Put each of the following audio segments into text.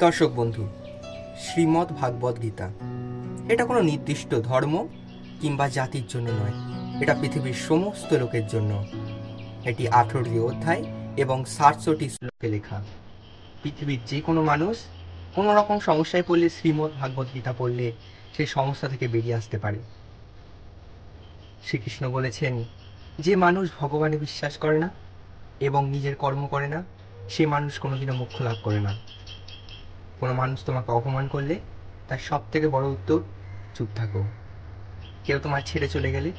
দর্শক বন্ধু, শ্রীমদ্ ভাগবত গীতা এটা কোনো নির্দিষ্ট ধর্ম কিংবা জাতির জন্য নয়, এটা পৃথিবীর সমস্ত লোকের জন্য। এটি 18টি অধ্যায় এবং 700টি শ্লোকে লেখা। পৃথিবীর যে কোনো মানুষ কোনো রকম সমস্যায় পড়লে শ্রীমদ্ ভাগবত গীতা পড়লে সেই সমস্যা থেকে বেরিয়ে আসতে পারে। শ্রীকৃষ্ণ বলেছেন, যে মানুষ ভগবানে বিশ্বাস করে না এবং নিজের কর্ম করে না, সে মানুষ কোনোদিনও মোক্ষ লাভ করে না। কোনো মানুষ তোমাকে অপমান করলে তার সব থেকে বড় উত্তর, চুপ থাকো। কেউ তোমার ছেড়ে চলে গেলে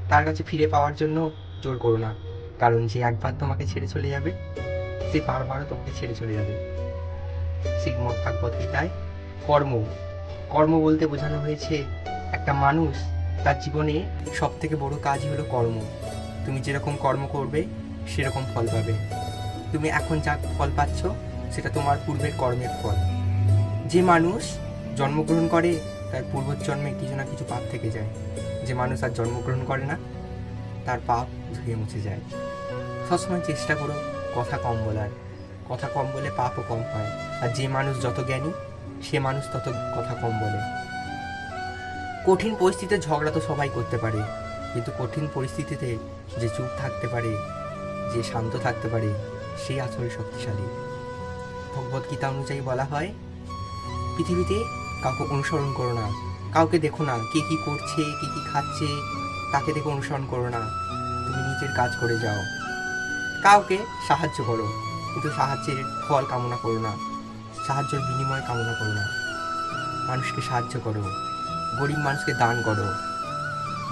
তার কাছে ফিরে পাওয়ার জন্য জোর করো না, কারণ যে একবার তোমাকে ছেড়ে চলে যাবে সে বারবারও তোমাকে ছেড়ে চলে যাবে। শ্রীমদ্ ভাগবত গীতায় কর্ম কর্ম বলতে বোঝানো হয়েছে একটা মানুষ তার জীবনে সব থেকে বড় কাজই হলো কর্ম। তুমি যেরকম কর্ম করবে সেরকম ফল পাবে। তুমি এখন যা ফল পাচ্ছ সেটা তোমার পূর্বের কর্মের ফল। যে মানুষ জন্মগ্রহণ করে তার পূর্বজন্মে কিছু না কিছু পাপ থেকে যায়। যে মানুষ আর জন্মগ্রহণ করে না তার পাপ ধুয়ে মুছে যায়। সবসময় চেষ্টা করো কথা কম বলার। কথা কম বলে পাপও কম হয়। আর যে মানুষ যত জ্ঞানী সে মানুষ তত কথা কম বলে। কঠিন পরিস্থিতিতে ঝগড়া তো সবাই করতে পারে, কিন্তু কঠিন পরিস্থিতিতে যে চুপ থাকতে পারে, যে শান্ত থাকতে পারে, সেই আসলে শক্তিশালী। ভগবদ্গীতা অনুযায়ী বলা হয়, পৃথিবীতে কাউকে অনুসরণ করো না, কাউকে দেখো না কে কি করছে, কে কি খাচ্ছে, তাকে দেখে অনুসরণ করো না। তুমি নিজের কাজ করে যাও। কাউকে সাহায্য করো, কিন্তু সাহায্যের ফল কামনা করো না, সাহায্যের বিনিময় কামনা করো না। মানুষকে সাহায্য করো, গরিব মানুষকে দান করো।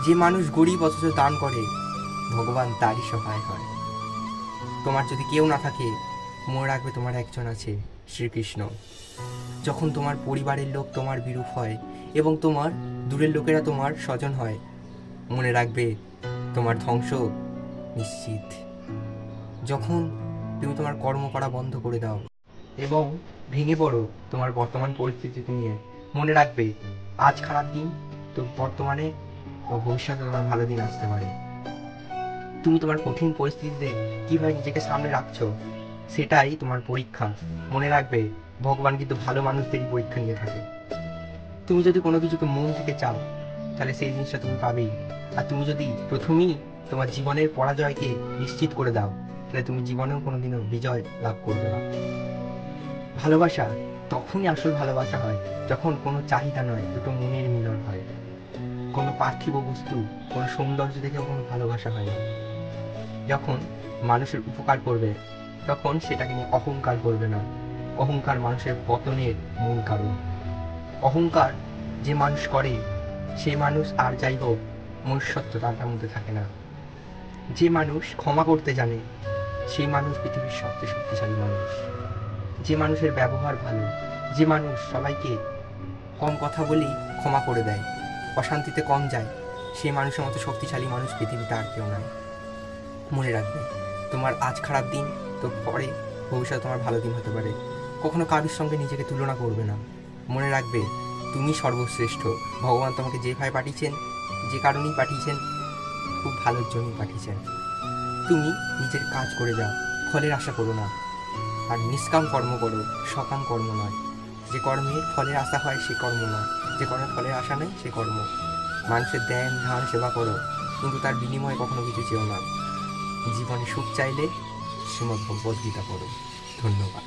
যে মানুষ গরিব অথচ দান করে, ভগবান তারই সহায় হয়। তোমার যদি কেউ না থাকে, মনে রাখবে তোমার একজন আছে, শ্রীকৃষ্ণ। যখন তোমার পরিবারের লোক তোমার বিরূপ হয় এবং তোমার দূরের লোকেরা তোমার স্বজন হয়, মনে রাখবে তোমার ধ্বংস নিশ্চিত। যখন তুমি তোমার কর্ম করা বন্ধ করে দাও এবং ভেঙে পড়ো তোমার বর্তমান পরিস্থিতি নিয়ে, মনে রাখবে আজ খারাপ দিন তো বর্তমানে বা ভবিষ্যতে তোমার ভালো দিন আসতে পারে। তুমি তোমার কঠিন পরিস্থিতিতে কিভাবে নিজেকে সামনে রাখছো সেটাই তোমার পরীক্ষা। মনে রাখবে ভগবান কিন্তু ভালো মানুষদেরই পরীক্ষা নিয়ে থাকে। তুমি যদি কোনো কিছুকে মন থেকে চাও তাহলে সেই জিনিসটা তুমি পাবেই। আর তুমি যদি প্রথমেই তোমার জীবনের পরাজয়কে নিশ্চিত করে দাও তাহলে তুমি জীবনেও কোনোদিনও বিজয় লাভ করবে না। ভালোবাসা তখনই আসল ভালোবাসা হয় যখন কোনো চাহিদা নয়, দুটো মনের মিলন হয়। কোনো পার্থিব বস্তু, কোনো সৌন্দর্য দেখে কোনো ভালোবাসা হয় না। যখন মানুষের উপকার করবে তখন সেটাকে নিয়ে অহংকার করবে না। অহংকার মানুষের পতনের মূল কারণ। অহংকার যে মানুষ করে সেই মানুষ আর যাই হোক মনুষ্যত্ব তার মধ্যে থাকে না। যে মানুষ ক্ষমা করতে জানে সেই মানুষ পৃথিবীর সবচেয়ে শক্তিশালী মানুষ। যে মানুষের ব্যবহার ভালো, যে মানুষ সবাইকে কম কথা বলেই ক্ষমা করে দেয়, অশান্তিতে কম যায়, সেই মানুষের মতো শক্তিশালী মানুষ পৃথিবীতে আর কেউ নাই। মনে রাখবে তোমার আজ খারাপ দিন তো পরে ভবিষ্যতে তোমার ভালো দিন হতে পারে। কখনো কারোর সঙ্গে নিজেকে তুলনা করবে না। মনে রাখবে তুমি সর্বশ্রেষ্ঠ। ভগবান তোমাকে যেভাবে পাঠিয়েছেন, যে কারণেই পাঠিয়েছেন, খুব ভালোর জন্যই পাঠিয়েছেন। তুমি নিজের কাজ করে যাও, ফলের আশা করো না। আর নিষ্কাম কর্ম করো, সকাম কর্ম নয়। যে কর্মের ফলের আশা হয় সে কর্ম নয়, যে কর্মের ফলের আশা নেই সে কর্ম। মানুষের ধ্যান ধান সেবা করো, কিন্তু তার বিনিময়ে কখনো কিছু চেও না। জীবনে সুখ চাইলে শ্রীমদ্ ভগবদ্গীতা পড়ো। ধন্যবাদ।